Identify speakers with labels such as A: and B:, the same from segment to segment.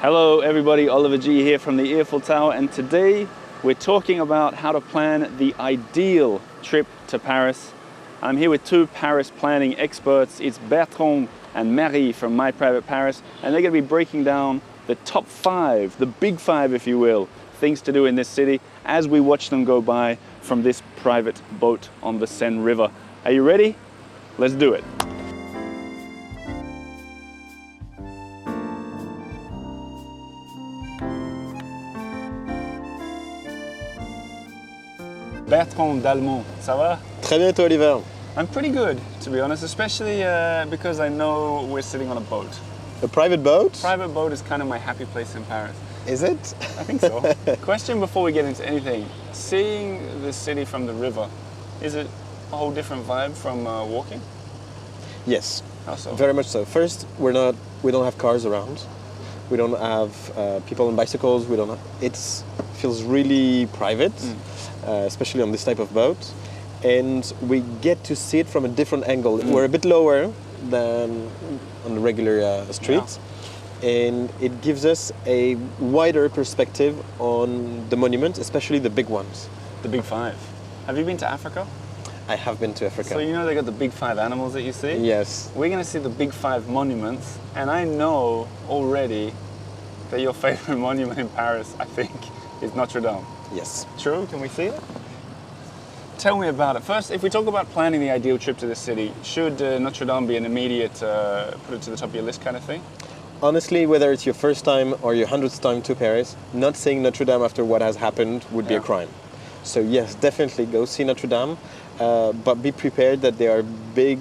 A: Hello everybody, Oliver G here from the Eiffel Tower, and today we're talking about how to plan the ideal trip to Paris. I'm here with two Paris planning experts. It's Bertrand and Marie from My Private Paris, and they're going to be breaking down the top 5, the big 5 if you will, things to do in this city as we watch them go by from this private boat on the Seine River. Are you ready? Let's do it. Bertrand d'Allemand, ça va?
B: Très bien, toi, Oliver.
A: I'm pretty good, to be honest, especially because I know we're sitting on a boat.
B: A private boat?
A: Private boat is kind of my happy place in Paris.
B: Is it?
A: I think so. Question before we get into anything. Seeing the city from the river, is it a whole different vibe from walking?
B: Yes.
A: How so?
B: Very much so. First, we don't have cars around. We don't have people on bicycles. It feels really private, especially on this type of boat. And we get to see it from a different angle. We're a bit lower than on the regular streets. Yeah. And it gives us a wider perspective on the monuments, especially the big ones.
A: The big 5. Have you been to Africa?
B: I have been to Africa.
A: So you know they got the big 5 animals that you see?
B: Yes.
A: We're going to see the big 5 monuments, and I know already that your favorite monument in Paris, I think, is Notre Dame.
B: Yes.
A: True? Can we see it? Tell me about it. First, if we talk about planning the ideal trip to the city, should Notre Dame be an immediate, put it to the top of your list kind of thing?
B: Honestly, whether it's your first time or your 100th time to Paris, not seeing Notre Dame after what has happened would be a crime. So yes, definitely go see Notre Dame, but be prepared that there are big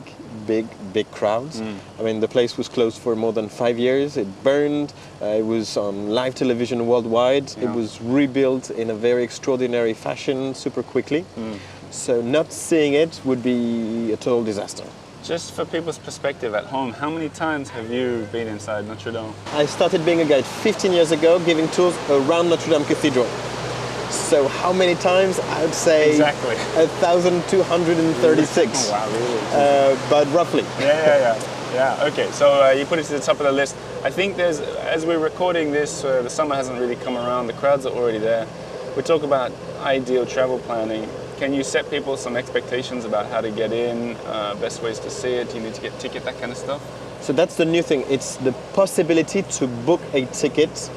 B: crowds. I mean, the place was closed for more than 5 years. It burned. It was on live television worldwide. It was rebuilt in a very extraordinary fashion, super quickly. So not seeing it would be a total disaster.
A: Just for people's perspective at home, how many times have you been inside Notre Dame?
B: I started being a guide 15 years ago, giving tours around Notre Dame Cathedral. So how many times? I would say
A: exactly
B: 1,236.
A: Oh, wow, really?
B: But roughly.
A: Yeah. Okay, so you put it to the top of the list. I think there's, as we're recording this, the summer hasn't really come around. The crowds are already there. We talk about ideal travel planning. Can you set people some expectations about how to get in, best ways to see it? Do you need to get a ticket, that kind of stuff?
B: So that's the new thing. It's the possibility to book a ticket,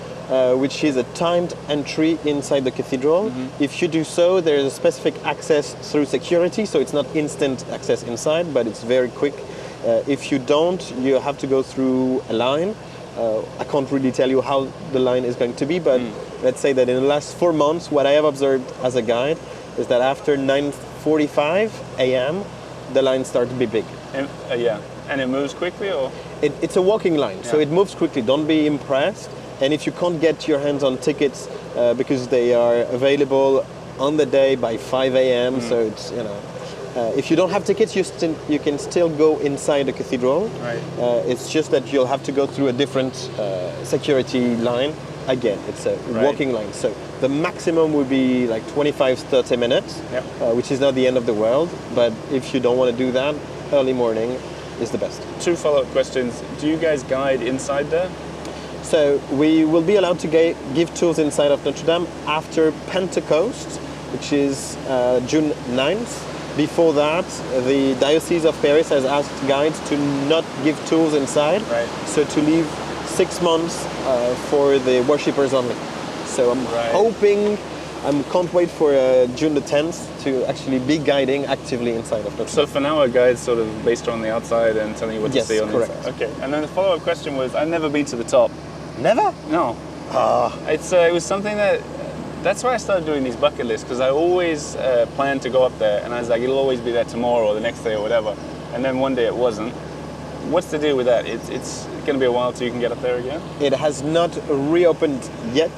B: which is a timed entry inside the cathedral. If you do so, there is a specific access through security, so it's not instant access inside, but it's very quick. If you don't, you have to go through a line. I can't really tell you how the line is going to be, but let's say that in the last 4 months, what I have observed as a guide is that after 9:45 a.m., the line starts to be big.
A: And it moves quickly, or?
B: It's a walking line, so it moves quickly. Don't be impressed. And if you can't get your hands on tickets because they are available on the day by 5 a.m., so it's, if you don't have tickets, you can still go inside the cathedral.
A: Right.
B: It's just that you'll have to go through a different security line. Again, it's a walking line. So the maximum would be like 25-30 minutes, which is not the end of the world. But if you don't want to do that, early morning is the best. 2
A: follow-up questions. Do you guys guide inside there?
B: So we will be allowed to give tours inside of Notre Dame after Pentecost, which is June 9th. Before that, the Diocese of Paris has asked guides to not give tours inside, so to leave 6 months for the worshippers only. So I'm hoping, I can't wait for June the 10th to actually be guiding actively inside of Notre Dame.
A: So for now, our guide's sort of based on the outside and telling you what to see on the inside. Okay, and then the follow-up question was, I've never been to the top.
B: Never?
A: No. It was something that's why I started doing these bucket lists, because I always planned to go up there, and I was like, it'll always be there tomorrow or the next day or whatever. And then one day it wasn't. What's the deal with that? It's going to be a while till you can get up there again?
B: It has not reopened yet,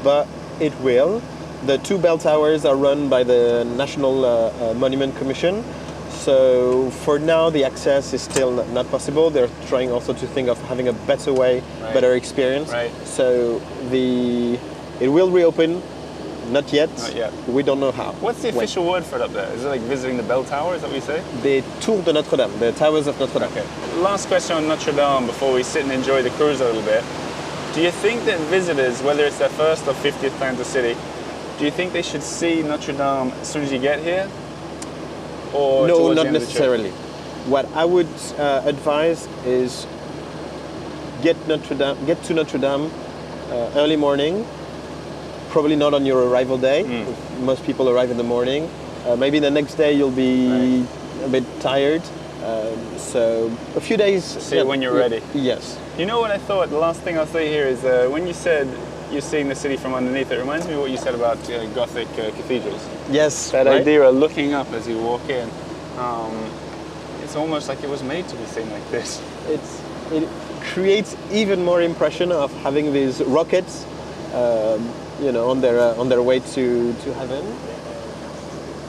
B: but it will. The 2 bell towers are run by the National Monument Commission. So for now, the access is still not possible. They're trying also to think of having a better way, better experience. So it will reopen. Not yet. We don't know how.
A: What's the official word for it up there? Is it like visiting the bell tower? Is that what you say?
B: The Tour de Notre Dame, the towers of Notre Dame.
A: Okay. Last question on Notre Dame before we sit and enjoy the cruise a little bit. Do you think that visitors, whether it's their first or 50th time to the city, do you think they should see Notre Dame as soon as you get here? Or
B: No,
A: towards the
B: not
A: end of the trip?
B: necessarily. What I would advise is get to Notre Dame early morning. Probably not on your arrival day. Most people arrive in the morning. Maybe the next day you'll be a bit tired. So a few days.
A: See it when you're ready.
B: Yes.
A: You know what I thought? The last thing I'll say here is when you said you're seeing the city from underneath, it reminds me of what you said about Gothic cathedrals.
B: Yes.
A: That
B: right?
A: idea of looking up as you walk in. It's almost like it was made to be seen like this.
B: It creates even more impression of having these rockets, on their way to heaven.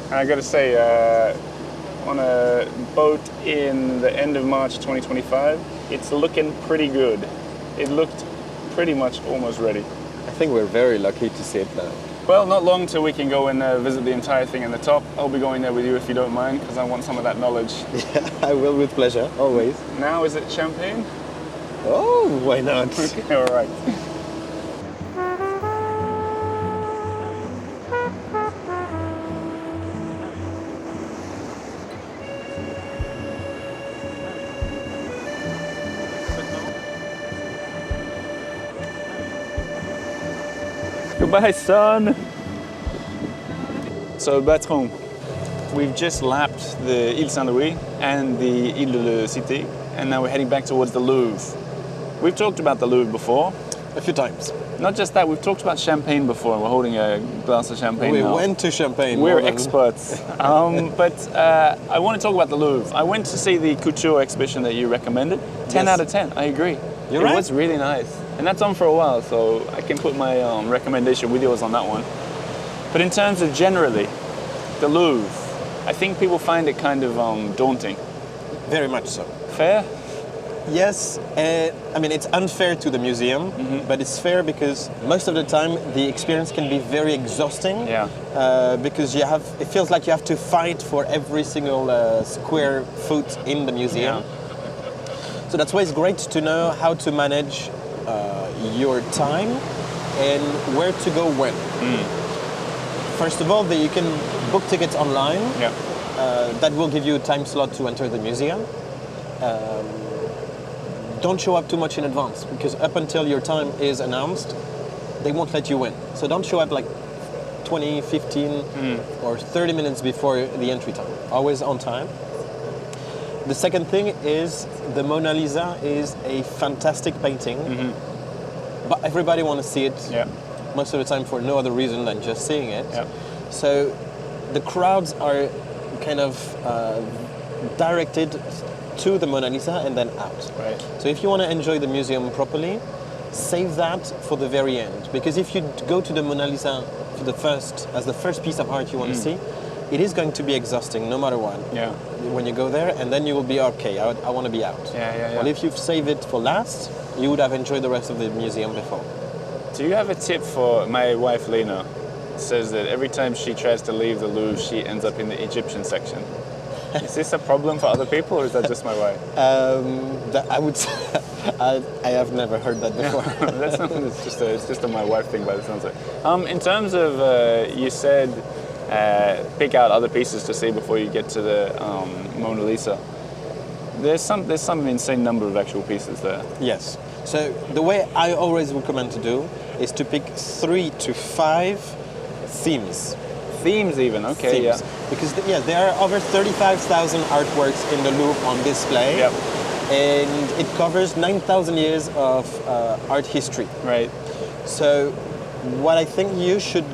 A: And I got to say, on a boat in the end of March 2025, it's looking pretty good. It looked pretty much almost ready.
B: I think we're very lucky to see it now.
A: Well, not long till we can go and visit the entire thing in the top. I'll be going there with you if you don't mind, because I want some of that knowledge.
B: Yeah, I will with pleasure, always.
A: Now, is it champagne?
B: Oh, why not?
A: Okay, all right. Goodbye, son. So, Bertrand, we've just lapped the Ile Saint-Louis and the Ile de la Cité, and now we're heading back towards the Louvre. We've talked about the Louvre before.
B: A few times.
A: Not just that, we've talked about champagne before. We're holding a glass of champagne
B: We
A: now.
B: went to Champagne.
A: We're experts. But I want to talk about the Louvre. I went to see the couture exhibition that you recommended. 10
B: Yes.
A: out of 10, I agree.
B: You're
A: it
B: right.
A: was really nice. And that's on for a while, so I can put my recommendation with yours on that one. But in terms of generally, the Louvre, I think people find it kind of daunting.
B: Very much so.
A: Fair?
B: Yes, it's unfair to the museum, but it's fair because most of the time the experience can be very exhausting.
A: Yeah.
B: Because it feels like you have to fight for every single square foot in the museum.
A: Yeah.
B: So that's why it's great to know how to manage your time and where to go when. First of all, you can book tickets online.
A: Yeah.
B: That will give you a time slot to enter the museum. Don't show up too much in advance because up until your time is announced, they won't let you in. So don't show up like 20, 15 or 30 minutes before the entry time. Always on time. The second thing is the Mona Lisa is a fantastic painting, but everybody wants to see it most of the time for no other reason than just seeing it.
A: Yeah.
B: So the crowds are kind of directed to the Mona Lisa and then out.
A: Right.
B: So if you want to enjoy the museum properly, save that for the very end. Because if you go to the Mona Lisa as the first piece of art you want to see, it is going to be exhausting no matter what.
A: Yeah.
B: When you go there, and then you will be okay. I want to be out.
A: Yeah.
B: Well, if you've saved it for last, you would have enjoyed the rest of the museum before.
A: Do you have a tip for my wife, Lena? Says that every time she tries to leave the Louvre, she ends up in the Egyptian section. Is this a problem for other people, or is that just my wife?
B: I would say, I have never heard that before.
A: It's just a my wife thing by the sounds of it. In terms of, you said pick out other pieces to see before you get to the Mona Lisa. There's some insane number of actual pieces there.
B: Yes. So the way I always recommend to do is to pick 3 to 5 themes.
A: Themes even, okay,
B: Themes.
A: yeah.
B: Because there are over 35,000 artworks in the Louvre on display.
A: Yep.
B: And it covers 9,000 years of art history.
A: Right.
B: So what I think you should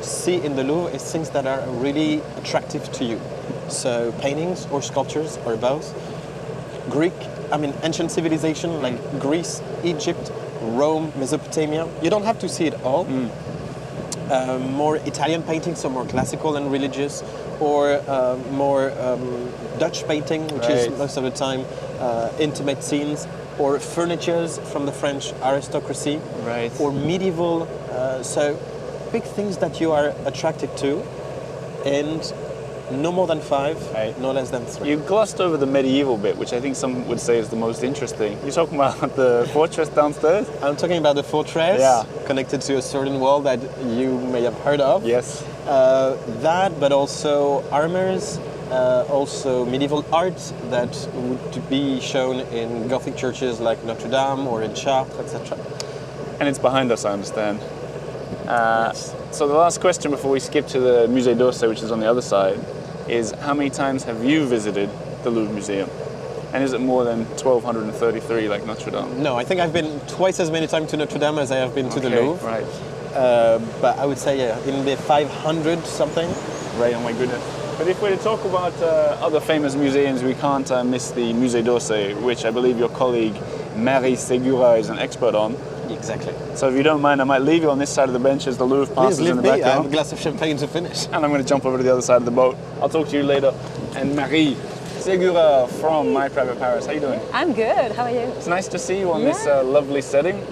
B: see in the Louvre is things that are really attractive to you. So paintings or sculptures or both. Ancient civilization like Greece, Egypt, Rome, Mesopotamia. You don't have to see it all. More Italian paintings, so more classical and religious, or more Dutch painting, which is most of the time intimate scenes, or furnitures from the French aristocracy, or medieval. So pick things that you are attracted to, and No more than 5,
A: Right.
B: no less than 3.
A: You glossed over the medieval bit, which I think some would say is the most interesting. You're talking about the fortress downstairs?
B: I'm talking about the fortress,
A: Yeah.
B: connected to a certain wall that you may have heard of.
A: Yes.
B: That, but also armors, also medieval art that would be shown in Gothic churches like Notre Dame or in Chartres, etc.
A: And it's behind us, I understand.
B: Yes.
A: So the last question before we skip to the Musée d'Orsay, which is on the other side, is how many times have you visited the Louvre Museum? And is it more than 1,233 like Notre Dame?
B: No, I think I've been twice as many times to Notre Dame as I have been to the
A: Okay,
B: Louvre.
A: right.
B: But I would say in the 500 something.
A: Right, oh my goodness. But if we're to talk about other famous museums, we can't miss the Musée d'Orsay, which I believe your colleague Marie Segura is an expert on.
B: Exactly.
A: So if you don't mind, I might leave you on this side of the bench as the Louvre passes
B: Please
A: in
B: leave
A: the
B: me. I have a
A: background.
B: glass of champagne to finish.
A: And I'm going to jump over to the other side of the boat. I'll talk to you later. And Marie Segura from My Private Paris. How you doing?
C: I'm good. How are you?
A: It's nice to see you on this
C: Yeah.
A: lovely setting.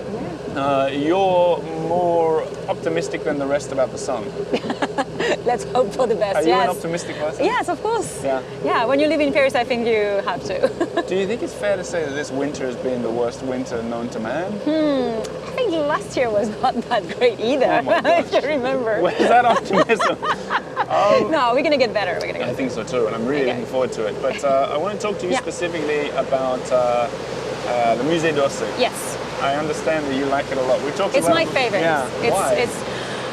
A: You're more optimistic than the rest about the sun.
C: Let's hope for the best.
A: Are you
C: yes.
A: an optimistic person?
C: Yes, of course.
A: Yeah.
C: Yeah. When you live in Paris, I think you have to.
A: Do you think it's fair to say that this winter has been the worst winter known to man?
C: I think last year was not that great either.
A: Oh my
C: if you remember.
A: Where's that optimism?
C: No, we're gonna get better. We're gonna get
A: I think so too, and I'm really
C: Okay.
A: looking forward to it. But I want to talk to you
C: Yeah.
A: specifically about the Musée d'Orsay.
C: Yes.
A: I understand that you like it a lot. We talked
C: It's
A: about
C: my favorite.
A: Yeah. Why?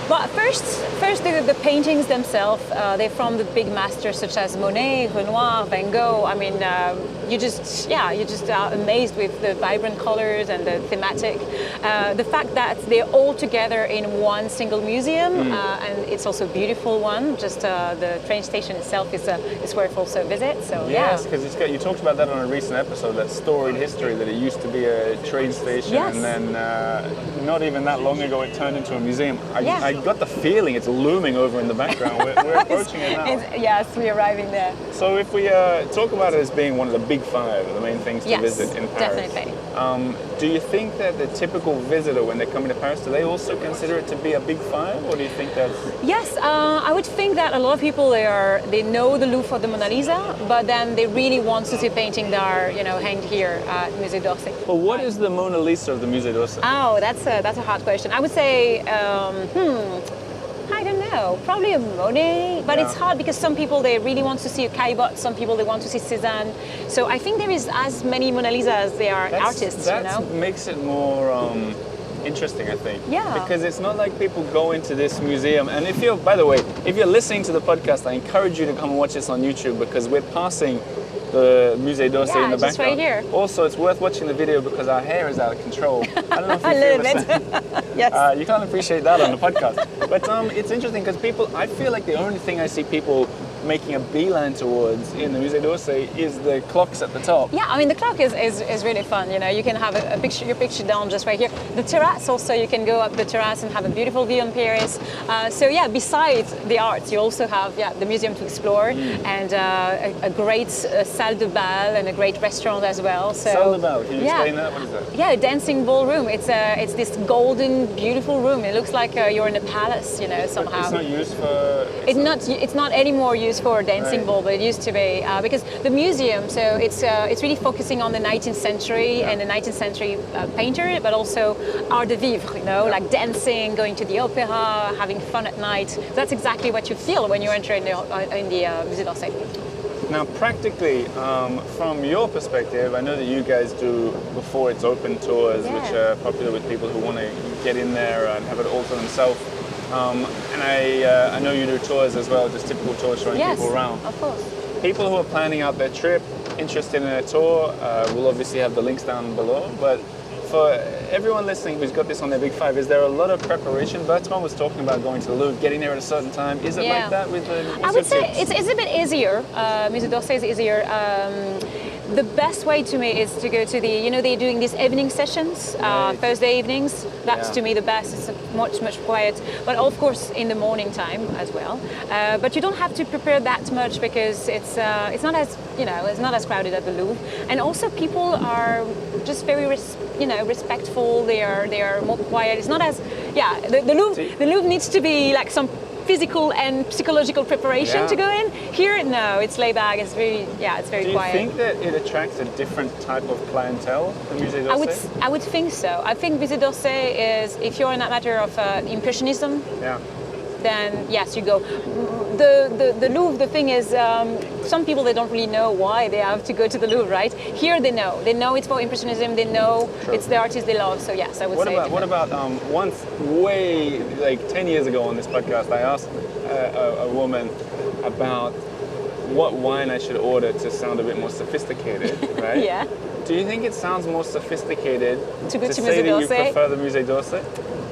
C: Well, first the paintings themselves, they're from the big masters such as Monet, Renoir, Van Gogh. I mean, you just are amazed with the vibrant colors and the thematic. The fact that they're all together in one single museum, and it's also a beautiful one. Just the train station itself is worth also a visit. So
A: Yes, because you talked about that on a recent episode, that storied history that it used to be a train station,
C: Yes.
A: and then not even that long ago it turned into a museum.
C: Yeah.
A: I got the feeling it's looming over in the background. We're approaching it now.
C: Yes, we're arriving there.
A: So if we talk about it as being one of the big five, the main things to
C: Yes,
A: visit in Paris,
C: definitely.
A: Do you think that the typical visitor, when they're coming to Paris, do they also consider it to be a big five, or do you think that's...
C: Yes, I would think that a lot of people they know the Louvre for the Mona Lisa, but then they really want to see painting that are hanged here at Musée d'Orsay.
A: Well, what is the Mona Lisa of the Musée d'Orsay?
C: Oh, that's a hard question. I would say, I don't know, probably a Monet, but
A: Yeah.
C: it's hard because some people they really want to see a Caillebotte, some people they want to see Cézanne. So I think there is as many Mona Lisa as there are artists.
A: That makes it more interesting, I think.
C: Yeah.
A: Because it's not like people go into this museum, and by the way, if you're listening to the podcast, I encourage you to come and watch this on YouTube because we're passing the Musée d'Orsay
C: Yeah,
A: in the
C: just
A: background.
C: right here.
A: Also, it's worth watching the video because our hair is out of control. I don't know if you
C: A
A: feel
C: little
A: the
C: bit.
A: same.
C: Yes.
A: You can't appreciate that on the podcast. But it's interesting because I feel like the only thing I see people making a beeline towards in the Musée d'Orsay is the clocks at the top.
C: Yeah, I mean the clock is really fun. You can have your picture down just right here. The terrace also, you can go up the terrace and have a beautiful view on Paris. So yeah, besides the arts, you also have the museum to explore and a great salle de bal and a great restaurant as well. So
A: Salle de bal, can you explain that? What is that?
C: Yeah, a dancing ballroom. It's this golden, beautiful room. It looks like you're in a palace, somehow.
A: It's not used for...
C: It's not anymore used for a dancing
A: Right.
C: ball, but it used to be because the museum. So it's really focusing on the 19th century and the 19th century painter, but also art de vivre. Like dancing, going to the opera, having fun at night. That's exactly what you feel when you enter in the Musée d'Orsay.
A: Now, practically, from your perspective, I know that you guys do before it's open tours,
C: Yeah.
A: which are popular with people who want to get in there and have it all to themselves. And I know you do tours as well, just typical tours showing
C: Yes,
A: people around.
C: of course.
A: People who are planning out their trip, interested in a tour, we'll obviously have the links down below. But for everyone listening who's got this on their big five, is there a lot of preparation? Bertrand was talking about going to the Louvre, getting there at a certain time. Is it like that with the...
C: I would say it's a bit easier. Musée d'Orsay is easier. The best way to me is to go to they're doing these evening sessions, Thursday evenings. That's to me the best. It's much quiet, but of course in the morning time as well. But you don't have to prepare that much because it's not as it's not as crowded at the Louvre, and also people are just very respectful. They are more quiet. It's not as the Louvre needs to be like some physical and psychological preparation
A: Yeah.
C: to go in. Here, no, it's laid back. It's very, it's very
A: Do you
C: quiet.
A: think that it attracts a different type of clientele, the Musée d'Orsay?
C: I would think so. I think Musée d'Orsay is, if you're in a matter of impressionism,
A: Yeah.
C: then yes, you go. The Louvre, the thing is, some people, they don't really know why they have to go to the Louvre, right? Here they know. They know it's for impressionism. They know it's the artist they love. So yes, I would say.
A: What about once, way, like 10 years ago on this podcast, I asked a woman about what wine I should order to sound a bit more sophisticated, right?
C: Yeah.
A: Do you think it sounds more sophisticated
C: To go to
A: say
C: Musée
A: that you
C: d'Orsay?
A: prefer the Musée d'Orsay?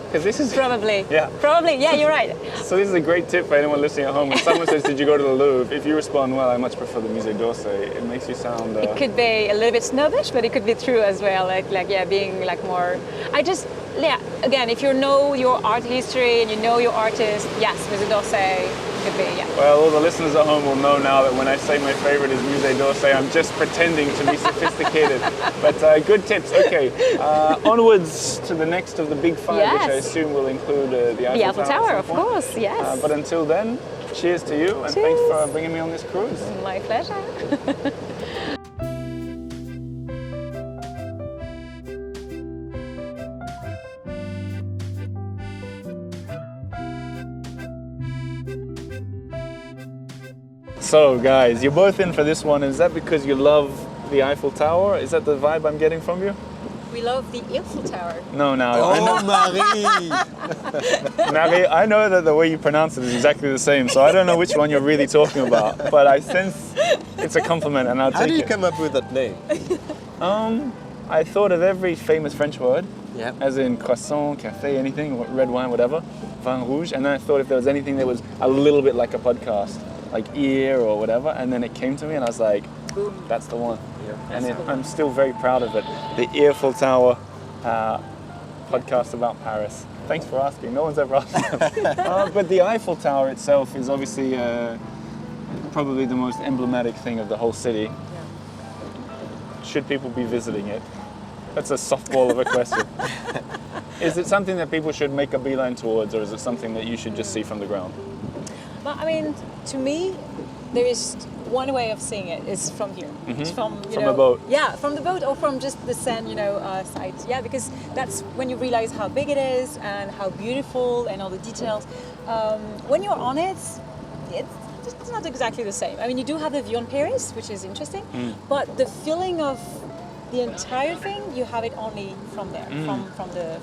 A: Because this is
C: Probably.
A: Yeah.
C: Probably. Yeah, you're right.
A: So this is a great tip for anyone listening at home. When someone says, "Did you go to the Louvre?" If you respond, "Well, I much prefer the Musée d'Orsay," it makes you sound.
C: It could be a little bit snobbish, but it could be true as well. Being like more. Again, if you know your art history and you know your artist, yes, Musée d'Orsay could be. Yeah.
A: Well, all the listeners at home will know now that when I say my favorite is Musée d'Orsay, I'm just pretending to be sophisticated. But good tips. Okay, onwards to the next of the big five, which I
C: Yes.
A: assume will include the
C: The Eiffel
A: Tower.
C: Tower,
A: at
C: of
A: some point.
C: course. Yes.
A: But until then, cheers to you, and thanks for bringing me on this cruise.
C: My pleasure.
A: So, guys, you're both in for this one. Is that because you love the Eiffel Tower? Is that the vibe I'm getting from you?
C: We love the Eiffel Tower.
A: No, now I know.
B: Marie!
A: Marie, I know that the way you pronounce it is exactly the same, so I don't know which one you're really talking about. But I sense it's a compliment, and I'll
B: How
A: take
B: do you
A: it.
B: come up with that name?
A: I thought of every famous French word,
B: Yeah.
A: as in croissant, café, anything, red wine, whatever, vin rouge, and then I thought if there was anything that was a little bit like a podcast, like ear or whatever, and then it came to me, and I was like, that's the one. And I'm still very proud of it. The Eiffel Tower podcast about Paris. Thanks for asking. No one's ever asked us. But the Eiffel Tower itself is obviously probably the most emblematic thing of the whole city. Should people be visiting it? That's a softball of a question. Is it something that people should make a beeline towards, or is it something that you should just see from the ground?
C: But I mean, to me, there is one way of seeing it is from here. It's from
A: the boat.
C: Yeah, from the boat or from just the Seine, side. Yeah, because that's when you realize how big it is and how beautiful and all the details. When you're on it, it's not exactly the same. I mean, you do have the view on Paris, which is interesting, but the feeling of the entire thing, you have it only from there,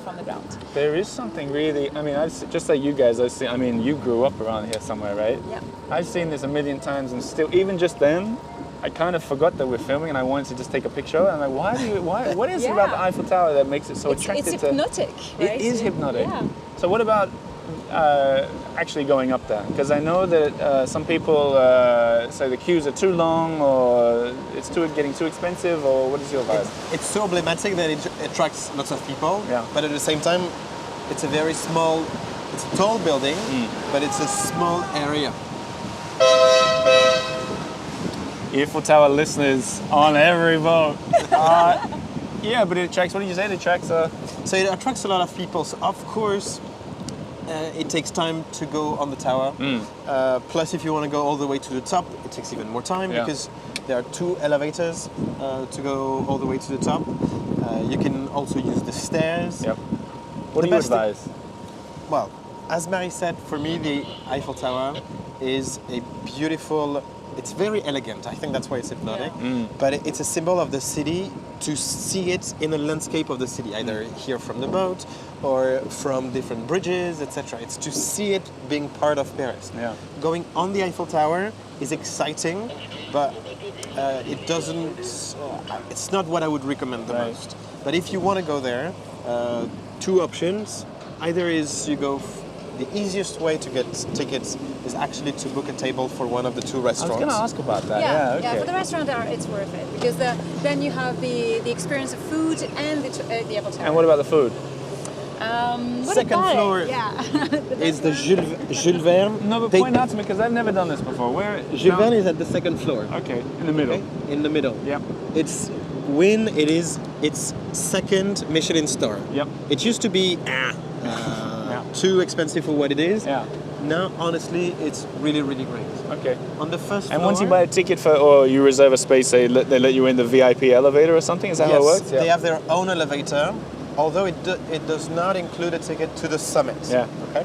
C: from the ground.
A: There is something really, I mean, just like you guys, I mean, you grew up around here somewhere, right?
C: Yeah.
A: I've seen this a million times, and still, even just then, I kind of forgot that we're filming, and I wanted to just take a picture. And I'm like, what is it about the Eiffel Tower that makes it so attractive?
C: It's hypnotic, right?
A: It is hypnotic.
C: Yeah.
A: So what about actually going up there? Because I know that some people say the queues are too long, or it's getting too expensive, or what is your vibe?
B: It's so emblematic that it attracts lots of people, but at the same time, it's a very small, it's a tall building, but it's a small area.
A: Eiffel Tower listeners on every boat. Yeah, but it attracts, what did you say? It attracts
B: So it attracts a lot of people. So of course, it takes time to go on the tower. Plus, if you want to go all the way to the top, it takes even more time because there are 2 elevators to go all the way to the top. You can also use the stairs.
A: Yep. What do you advise?
B: Well, as Marie said, for me, the Eiffel Tower is a beautiful. It's very elegant. I think that's why it's hypnotic. But it's a symbol of the city, to see it in the landscape of the city, either here from the boat or from different bridges, etc. It's to see it being part of Paris.
A: Yeah.
B: Going on the Eiffel Tower is exciting, but it doesn't. It's not what I would recommend the most. But if you want to go there, 2 options. Either is you go. The easiest way to get tickets is actually to book a table for one of the 2 restaurants.
A: I was going to ask about that.
C: Yeah,
A: Okay.
C: for the restaurant, it's worth it because then you have the experience of food and the Eiffel Tower.
A: And what about the food?
C: What
B: Second
C: about
B: floor
C: it? Yeah.
B: is the Jules Verne.
A: No, but point out to me, because I've never done this before. Where
B: Jules Verne is at the 2nd floor.
A: Okay, in the middle.
B: Okay? In the middle.
A: Yep.
B: It's its 2nd Michelin star.
A: Yep.
B: It used to be too expensive for what it is.
A: Yeah.
B: Now, honestly, it's really, really great.
A: Okay.
B: On the first
A: And
B: floor,
A: once you buy a ticket for, or you reserve a space, they let you in the VIP elevator or something? Is that how it works?
B: they have their own elevator, although it does not include a ticket to the summit.
A: Yeah.
B: Okay.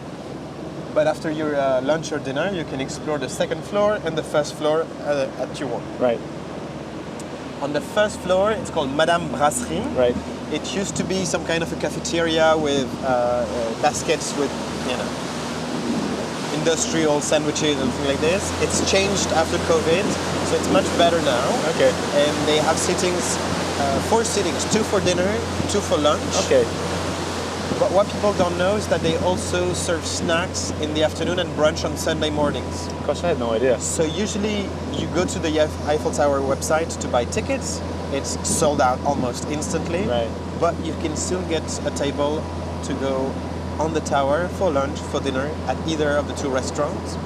B: But after your lunch or dinner, you can explore the second floor and the first floor at your want.
A: Right.
B: On the first floor, it's called Madame Brasserie.
A: Right.
B: It used to be some kind of a cafeteria with baskets with, industrial sandwiches and things like this. It's changed after COVID, so it's much better now.
A: Okay.
B: And they have sittings, 4 sittings, 2 for dinner, 2 for lunch.
A: Okay.
B: But what people don't know is that they also serve snacks in the afternoon and brunch on Sunday mornings.
A: Gosh, I had no idea.
B: So usually you go to the Eiffel Tower website to buy tickets. It's sold out almost instantly.
A: Right.
B: But you can still get a table to go on the tower for lunch, for dinner, at either of the 2 restaurants.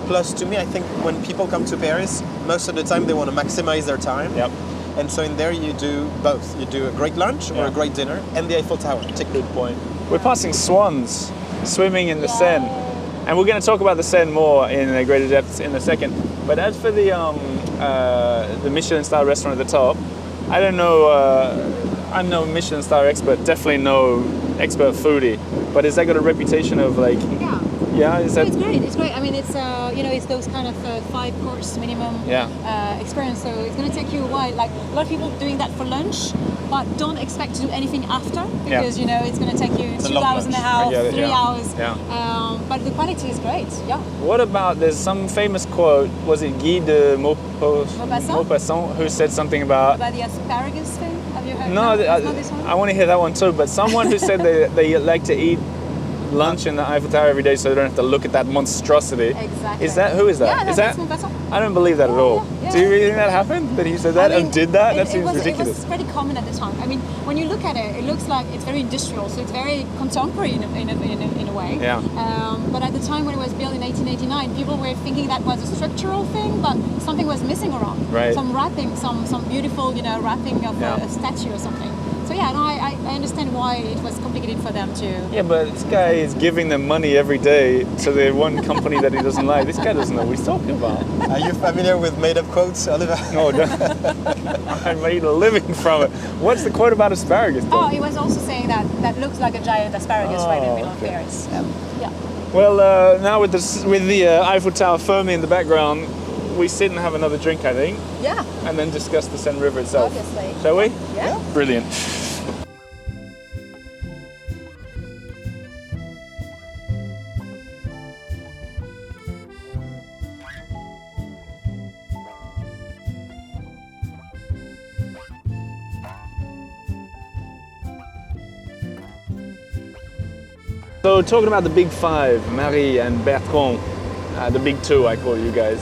B: Plus, to me, I think when people come to Paris, most of the time they want to maximize their time.
A: Yep.
B: And so in there you do both. You do a great lunch or a great dinner and the Eiffel Tower.
A: Good point. We're passing swans swimming in the Seine. And we're going to talk about the Seine more in greater depth in a second. But as for the Michelin star restaurant at the top, I don't know, I'm no Michelin star expert, definitely no expert foodie. But has that got a reputation of like... Yeah, is that...
C: It's great. It's great. I mean, it's it's those kind of 5-course minimum experience. So it's going to take you a while. Like a lot of people doing that for lunch, but don't expect to do anything after because it's going to take you 2 hours and a half, 3 hours.
A: Yeah.
C: But the quality is great. Yeah.
A: What about, there's some famous quote, was it Guy de Maupassant who said something about
C: the asparagus thing? Have you heard?
A: No,
C: it's not this one?
A: I want to hear that one too, but someone who said they like to eat lunch in the Eiffel Tower every day so they don't have to look at that monstrosity.
C: Exactly.
A: Who is that?
C: Yeah, no,
A: is that?
C: that's Maupassant.
A: I don't believe that at all.
C: Yeah.
A: Do you really think that happened? That he said that and did that? That seems ridiculous.
C: It was pretty common at the time. I mean, when you look at it, it looks like it's very industrial, so it's very contemporary in a way.
A: Yeah.
C: But at the time when it was built in 1889, people were thinking that was a structural thing, but something was missing around.
A: Right.
C: Some wrapping, some beautiful, wrapping of a statue or something. So yeah, no, I understand why it was complicated for them to...
A: Yeah, but this guy is giving them money every day to the one company that he doesn't like. This guy doesn't know what he's talking about.
B: Are you familiar with made-up quotes, Oliver?
A: No, I made a living from it. What's the quote about asparagus? Though?
C: Oh, he was also saying that looks like a giant asparagus right in the middle of Paris. Yeah.
A: Well, now with the Eiffel Tower firmly in the background, we sit and have another drink, I think.
C: Yeah.
A: And then discuss the Seine River itself.
C: Obviously.
A: Shall we?
C: Yeah.
A: Brilliant. So talking about the big 5, Marie and Bertrand, the big 2 I call you guys.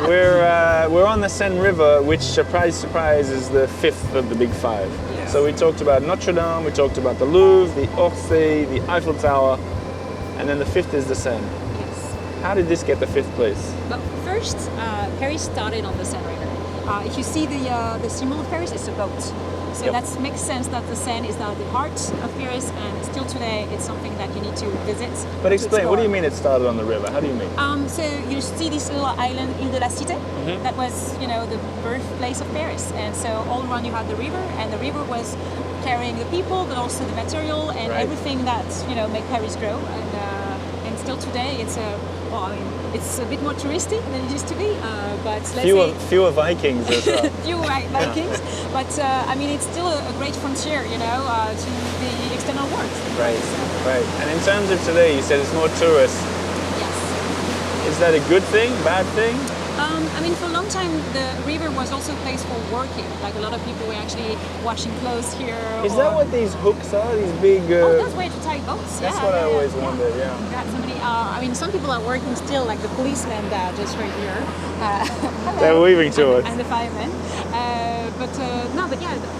A: we're on the Seine River, which surprise is the 5th of the big 5. Yes. So we talked about Notre Dame, we talked about the Louvre, the Orsay, the Eiffel Tower, and then the 5th is the Seine.
C: Yes.
A: How did this get the 5th place?
C: Well, first, Paris started on the Seine River. If you see the symbol of Paris, it's a boat. So that makes sense that the Seine is now the heart of Paris, and still today it's something that you need to visit.
A: But explain, what do you mean it started on the river? How do you mean?
C: So you see this little island, Ile de la Cité, that was, the birthplace of Paris. And so all around you had the river, and the river was carrying the people, but also the material and everything that, make Paris grow. And still today it's it's a bit more touristy than it used to be, but
A: fewer Vikings as well.
C: Fewer Vikings, but it's still a great frontier, to the external world.
A: Right. And in terms of today, you said it's more tourists.
C: Yes.
A: Is that a good thing, bad thing?
C: For a long time, the river was also a place for working. Like a lot of people were actually washing clothes here.
A: Is that what these hooks are? These big...
C: those were to tie boats.
A: That's what I always wondered, yeah.
C: That somebody, some people are working still, like the policemen that just right here.
A: They're weaving to us.
C: And the firemen.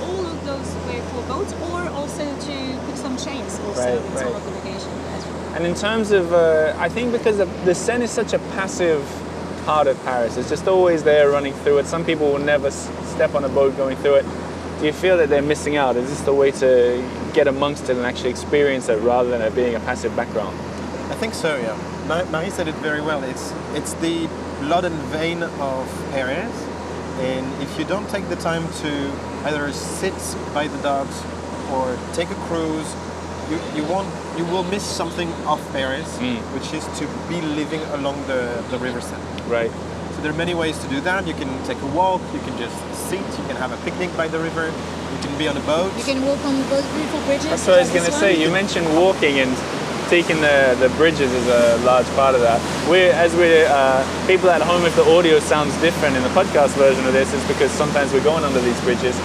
C: All of those were for boats, or also to put some chains also in some of the location as well.
A: And in terms of, I think because the Seine is such a passive part of Paris, it's just always there running through it. Some people will never step on a boat going through it. Do you feel that they're missing out? Is this the way to get amongst it and actually experience it rather than it being a passive background?
B: I think so, yeah. Marie said it very well. It's the blood and vein of Paris, and if you don't take the time to either sit by the docks or take a cruise, you will miss something of Paris, which is to be living along the river Seine.
A: Right.
B: So there are many ways to do that. You can take a walk, you can just sit, you can have a picnic by the river, you can be on a boat.
C: You can walk on those beautiful bridges.
A: That's what I was going to say. You mentioned walking, and taking the bridges is a large part of that. People at home, if the audio sounds different in the podcast version of this, it's because sometimes we're going under these bridges.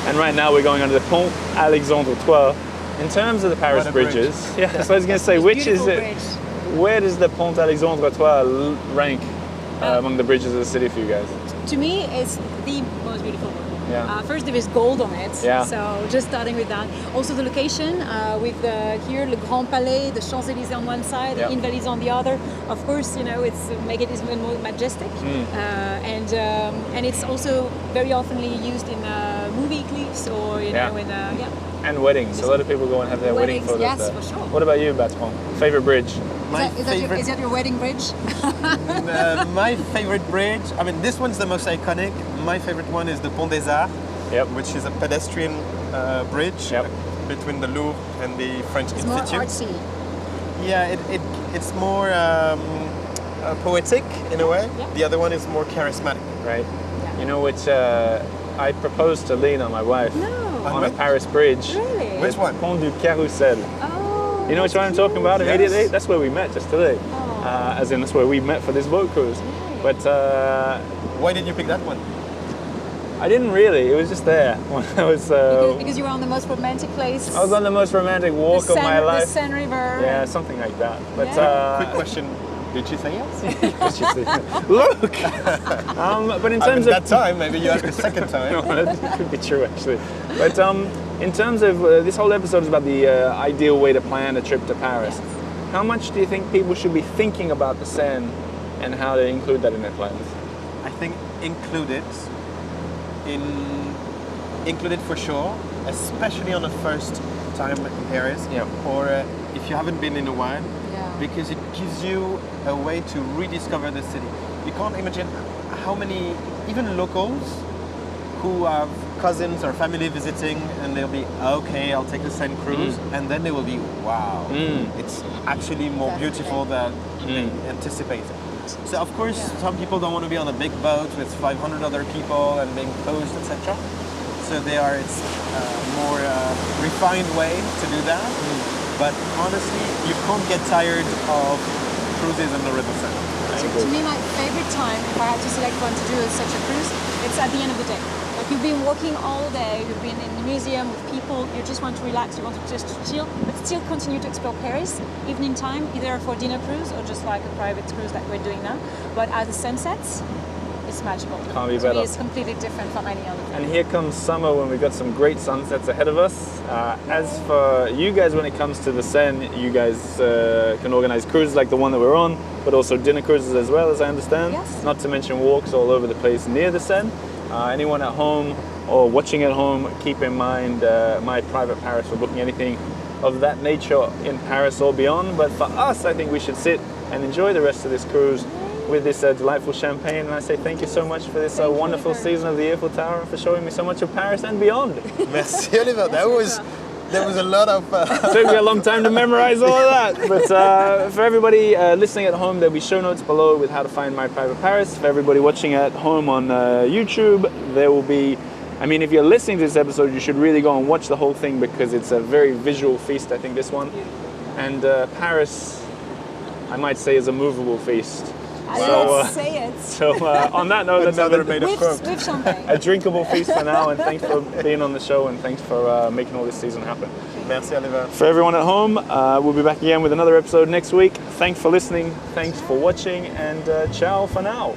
A: And right now we're going under the Pont Alexandre III. In terms of the Paris bridges, yeah, so I was going to say, which is it?
C: Bridge.
A: Where does the Pont Alexandre III rank among the bridges of the city for you guys?
C: To me, it's the most beautiful one.
A: Yeah.
C: First, there is gold on it.
A: Yeah.
C: So just starting with that. Also the location with here Le Grand Palais, the Champs-Élysées on one side,
A: Yeah.
C: the Invalides on the other. Of course, it's make it even more majestic. And it's also very oftenly used in movie clips or know in
A: And weddings. A lot of people go and have their wedding
C: Weddings,
A: photos
C: yes,
A: there.
C: for sure.
A: What about you, Bertrand? Favorite bridge?
C: Is that your wedding bridge?
B: My favorite bridge, I mean, this one's the most iconic. My favorite one is the Pont des Arts, which is a pedestrian bridge between the Louvre and the French
C: It's
B: Institute.
C: more artsy.
B: Yeah, it's more poetic in a way.
C: Yeah.
B: The other one is more charismatic.
A: Right.
C: Yeah.
A: You know which I proposed to Lena, my wife,
C: No.
A: on a Paris bridge.
C: Really?
B: Which one?
A: Pont du Carrousel.
C: Oh.
A: You know which one I'm talking about
B: Yes.
A: immediately? That's where we met just today.
C: Oh.
A: As in, that's where we met for this boat cruise. But
B: Why did you pick that one?
A: I didn't really. It was just there when I was.
C: Because you were on the most romantic place.
A: I was on the most romantic walk of my
C: The
A: life.
C: Seine River.
A: Yeah, something like that. But
B: Quick question: did she say yes?
A: look. But in terms
B: that time, maybe you asked a second time.
A: No, that could be true actually. But in terms of this whole episode is about the ideal way to plan a trip to Paris. How much do you think people should be thinking about the Seine and how to include that in their plans?
B: I think include it for sure, especially on the first time in Paris, or if you haven't been in a while, because it gives you a way to rediscover the city. You can't imagine how many, even locals, who have cousins or family visiting, and they'll be, okay, I'll take the Seine cruise, and then they will be, wow, it's actually more beautiful than they anticipated. So of course, some people don't want to be on a big boat with 500 other people and being posed, etc. So it's a more refined way to do that. But honestly, you can't get tired of cruises in the River Seine.
C: To me, my favorite time, if I had to select one to do such a cruise, it's at the end of the day. Like you've been walking all day, you've been in the museum with people, you just want to relax, you want to just chill, but still continue to explore Paris. Evening time, either for dinner cruise or just like a private cruise like we're doing now. But as the sun sets, it's magical.
A: Can't be
C: To
A: better.
C: me, it's completely different from any other thing.
A: And here comes summer when we've got some great sunsets ahead of us. As for you guys, when it comes to the Seine, you guys can organize cruises like the one that we're on, but also dinner cruises as well, as I understand.
C: Yes.
A: Not to mention walks all over the place near the Seine. Anyone at home or watching at home, keep in mind my private Paris for booking anything of that nature in Paris or beyond. But for us, I think we should sit and enjoy the rest of this cruise with this delightful champagne. And I say thank you so much for this wonderful season of the Eiffel Tower and for showing me so much of Paris and beyond.
B: Merci Oliver, there was a lot of...
A: Took me a long time to memorize all of that. But for everybody listening at home, there'll be show notes below with how to find My Private Paris. For everybody watching at home on YouTube, there will be... I mean, if you're listening to this episode, you should really go and watch the whole thing because it's a very visual feast, I think, this one. And Paris, I might say, is a movable feast.
C: Let's say it.
A: So on that note, let's have
C: With champagne.
A: a drinkable feast for now, and thanks for being on the show, and thanks for making all this season happen.
B: Merci Oliver.
A: For everyone at home, we'll be back again with another episode next week. Thanks for listening, thanks for watching, and ciao for now.